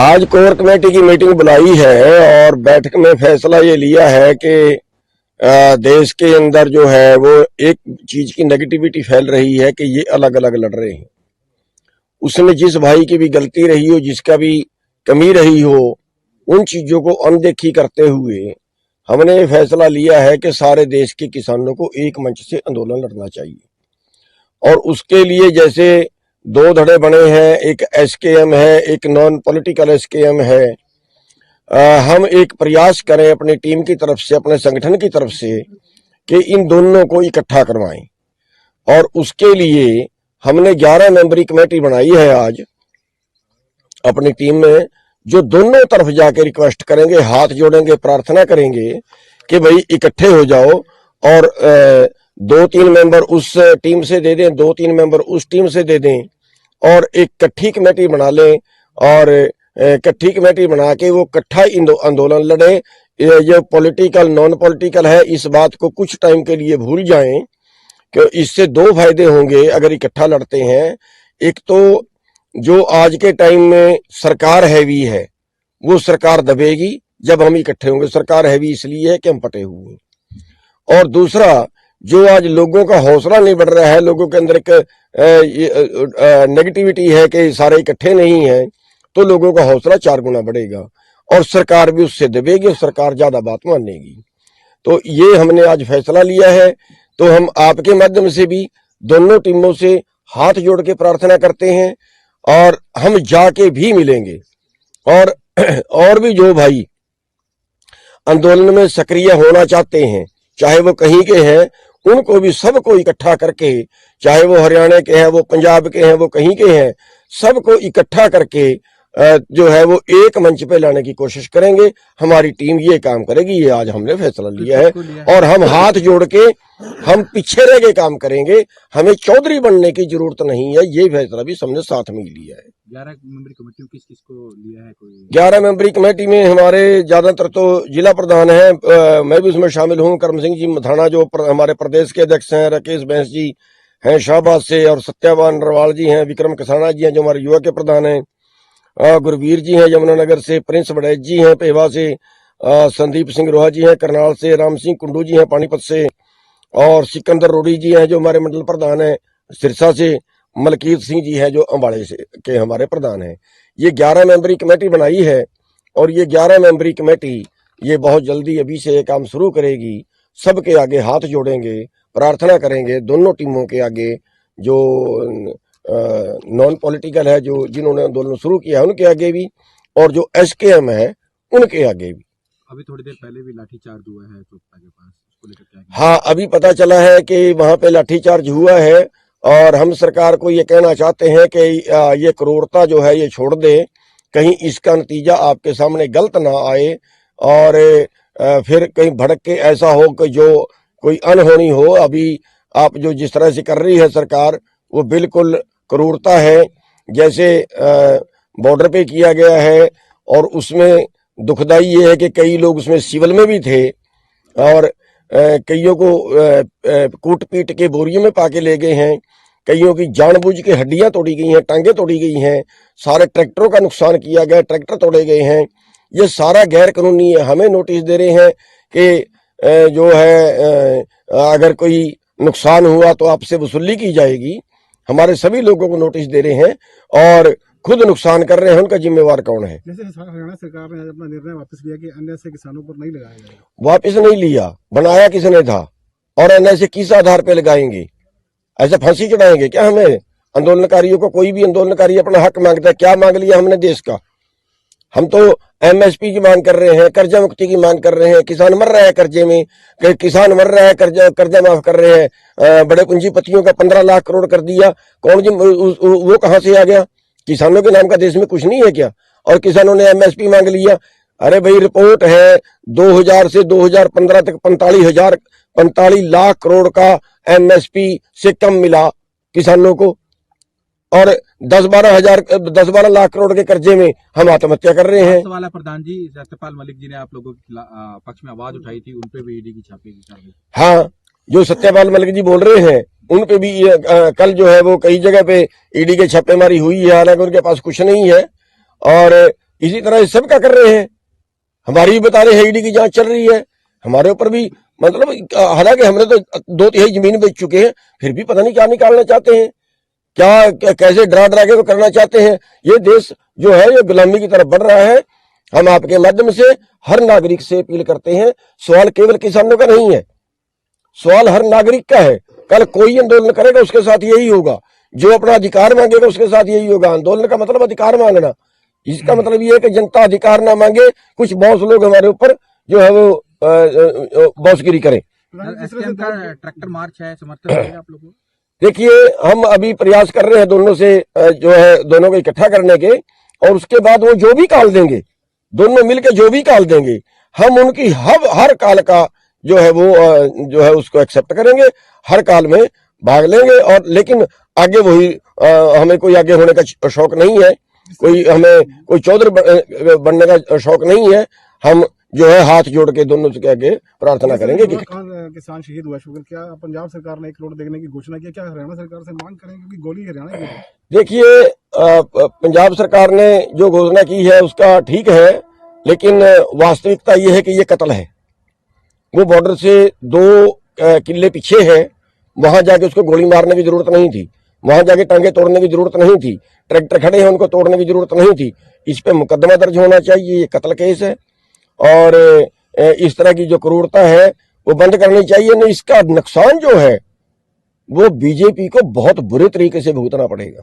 आज core committee की meeting बुलाई है और बैठक में फैसला ये लिया है कि देश के अंदर जो है वो एक चीज की नेगेटिविटी फैल रही है कि ये अलग अलग लड़ रहे हैं। उसमें जिस भाई की भी गलती रही हो, जिसका भी कमी रही हो, उन चीजों को अनदेखी करते हुए हमने ये फैसला लिया है कि सारे देश के किसानों को एक मंच से आंदोलन लड़ना चाहिए। और उसके लिए जैसे दो धड़े बने हैं, एक एसकेएम है, एक नॉन पॉलिटिकल एसकेएम है। हम एक प्रयास करें अपनी टीम की तरफ से, अपने संगठन की तरफ से, कि इन दोनों को इकट्ठा करवाएं। और उसके लिए हमने 11 मेंबरी कमेटी बनाई है आज अपनी टीम में, जो दोनों तरफ जाके रिक्वेस्ट करेंगे, हाथ जोड़ेंगे, प्रार्थना करेंगे कि भाई इकट्ठे हो जाओ और 2-3 मेंबर उस टीम से दे दें, 2-3 मेंबर उस टीम से दे दें और एक इकट्ठी कमेटी बना लें। और इकट्ठी कमेटी बना के वो इकट्ठा आंदोलन लड़े। ये पॉलिटिकल नॉन पॉलिटिकल है, इस बात को कुछ टाइम के लिए भूल जाएं कि इससे दो फायदे होंगे अगर इकट्ठा लड़ते हैं। एक तो जो आज के टाइम में सरकार हैवी है, वो सरकार दबेगी जब हम इकट्ठे होंगे। सरकार हैवी इसलिए है कि हम पटे हुए हैं। और दूसरा, जो आज लोगों का हौसला नहीं बढ़ रहा है, लोगों के अंदर एक नेगेटिविटी है कि सारे इकट्ठे नहीं हैं, तो लोगों का हौसला 4 गुना बढ़ेगा और सरकार भी उससे दबेगी और सरकार ज्यादा बात मानेगी। तो ये हमने आज फैसला लिया है। तो हम आपके माध्यम से भी दोनों टीमों से हाथ जोड़ के प्रार्थना करते हैं और हम जाके भी मिलेंगे। और भी जो भाई आंदोलन में सक्रिय होना चाहते हैं, चाहे वो कहीं के हैं, उनको भी सबको इकट्ठा करके, चाहे वो हरियाणा के हैं, वो पंजाब के हैं, वो कहीं के हैं, सबको इकट्ठा करके जो है वो एक मंच पे लाने की कोशिश करेंगे। हमारी टीम ये काम करेगी, ये आज हमने फैसला लिया है। और हम हाथ जोड़ के हम पीछे रह के काम करेंगे, हमें चौधरी बनने की जरूरत नहीं है। ये फैसला भी हमने साथ में ही लिया है। 11 मेंबरी कमेटी किस किस को लिया है? कोई 11 मेंबरी कमेटी में हमारे ज्यादातर तो जिला प्रधान है, मैं भी उसमें शामिल हूँ। करम सिंह जी मथाना जो हमारे प्रदेश के अध्यक्ष हैं, राकेश बैंस जी हैं शाहबाद से, और सत्यावान नरवाल जी हैं, विक्रम कसाना जी हैं जो हमारे युवा के प्रधान हैं, गुरवीर जी हैं यमुनानगर से, प्रिंस बड़ैच जी हैं पेवा से, संदीप सिंह रोहा जी हैं करनाल से, राम सिंह कुंडू जी हैं पानीपत से, और सिकंदर रोड़ी जी हैं जो हमारे मंडल प्रधान हैं सिरसा से, मलकीत सिंह जी हैं जो अंबाड़े से के हमारे प्रधान हैं। ये 11 मेंबरी कमेटी बनाई है और ये 11 मेंबरी कमेटी ये बहुत जल्दी अभी से ये काम शुरू करेगी। सबके आगे हाथ जोड़ेंगे, प्रार्थना करेंगे, दोनों टीमों के आगे, जो नॉन पॉलिटिकल है, जो जिन्होंने आंदोलन शुरू किया है उनके आगे भी, और जो एसकेएम है उनके आगे भी। अभी थोड़ी देर पहले भी लाठीचार्ज हुआ है चोपता के पास, उसको लेकर क्या? हाँ, अभी पता चला है कि वहां पे लाठीचार्ज हुआ है और हम सरकार को ये कहना चाहते हैं कि ये क्रूरता जो है ये छोड़ दे, कहीं इसका नतीजा आपके सामने गलत ना आए और फिर कहीं भड़क के ऐसा हो कि जो कोई अनहोनी हो। अभी आप जो जिस तरह से कर रही है सरकार, वो बिल्कुल क्रूरता है। जैसे बॉर्डर पे किया गया है, और उसमें दुखदाई ये है कि कई लोग उसमें सिविल में भी थे और कईयों को कूट पीट के बोरियों में पाके ले गए हैं, कईयों की जानबूझ के हड्डियां तोड़ी गई हैं, टांगे तोड़ी गई हैं, सारे ट्रैक्टरों का नुकसान किया गया, ट्रैक्टर तोड़े गए हैं। ये सारा गैर कानूनी है। हमें नोटिस दे रहे हैं कि जो है अगर कोई नुकसान हुआ तो आपसे वसूली की जाएगी। हमारे सभी लोगों को नोटिस दे रहे हैं और खुद नुकसान कर रहे हैं, उनका जिम्मेवार कौन है? जैसे हरियाणा सरकार ने अपना निर्णय वापस लिया कि एनएसए किसानों पर नहीं लगाया जाएगा। वापस नहीं लिया, बनाया किसने था और एनएसए किस आधार पे लगाएंगे? ऐसे फांसी चढ़ाएंगे क्या हमें आंदोलनकारियों को? कोई भी आंदोलनकारी अपना हक मांगता है, क्या मांग लिया हमने देश का? हम तो एमएसपी की मांग कर रहे हैं, कर्जा मुक्ति की मांग कर रहे हैं। किसान मर रहा है कर्जे में, किसान मर रहा है, कर्जा माफ कर रहे हैं। बड़े पूंजीपतियों का 15 लाख करोड़ कर दिया, कौन जी वो कहां से आ गया? किसानों के नाम का देश में कुछ नहीं है क्या? और किसानों ने एमएसपी मांग लिया। अरे भाई, रिपोर्ट है 2000 से 2015 तक 45 लाख करोड़ का एमएसपी से कम मिला किसानों को, और 10-12 लाख करोड़ के कर्जे में हम आत्महत्या कर रहे हैं। वाला प्रधान जी सत्यपाल मलिक जी ने आप लोगों के पक्ष में आवाज उठाई थी, उनपे भी ईडी की छापे की कार्रवाई। हाँ, जो सत्यपाल मलिक जी बोल रहे हैं उन पे भी कल जो है वो कई जगह पे ईडी के छापेमारी हुई है, हालांकि उनके पास कुछ नहीं है। और इसी तरह सब क्या कर रहे हैं, हमारी भी बता रहे हैं ईडी की जांच चल रही है, हमारे ऊपर भी मतलब हालांकि हमने तो 2/3 जमीन बेच चुके हैं, फिर भी पता नहीं क्या निकालना चाहते हैं, कैसे डरा के वो करना चाहते हैं। ये देश जो है ये गुलामी की तरफ बढ़ रहा है। हम आपके माध्यम से हर नागरिक से अपील करते हैं, सवाल केवल किसानों का नहीं है, सवाल हर नागरिक का है। कल कोई आंदोलन करेगा उसके साथ यही होगा, जो अपना अधिकार मांगेगा उसके साथ यही होगा। आंदोलन का मतलब अधिकार मांगना, इसका मतलब ये है कि जनता अधिकार ना मांगे, कुछ बॉस लोग हमारे ऊपर जो है वो बॉसगिरी करें। एसकेएम का ट्रैक्टर मार्च है, समर्थन करेंगे आप लोगों को? देखिए, हम अभी प्रयास कर रहे हैं दोनों से जो है दोनों को इकट्ठा करने के, और उसके बाद वो जो भी कॉल देंगे, दोनों मिलकर जो भी कॉल देंगे, हम उनकी हर कॉल का जो है वो जो है उसको एक्सेप्ट करेंगे, हर कॉल में भाग लेंगे। और लेकिन आगे वही हमें कोई आगे होने का शौक नहीं है, कोई चौधरी बनने का शौक नहीं है। हम जो है हाथ जोड़ के दोनों के आगे प्रार्थना करेंगे कि किसान शहीद हुआ शुगर, क्या पंजाब सरकार ने 1 करोड़ देने की घोषणा की, क्या हरियाणा सरकार से मांग करेंगे, क्योंकि गोली हरियाणा की है। देखिए, पंजाब सरकार ने जो घोषणा की है उसका ठीक है, लेकिन वास्तविकता ये है कि ये कत्ल है। वो बॉर्डर से 2 किले पीछे है, वहां जाके उसको गोली मारने की जरूरत नहीं थी, वहां जाके टांगे तोड़ने की जरूरत नहीं थी, ट्रैक्टर खड़े हैं उनको तोड़ने की जरूरत नहीं थी। इस पे मुकदमा दर्ज होना चाहिए, ये कत्ल केस है, और इस तरह की जो क्रूरता है वो बंद करनी चाहिए। नहीं, इसका नुकसान जो है वो बीजेपी को बहुत बुरे तरीके से भुगतना पड़ेगा।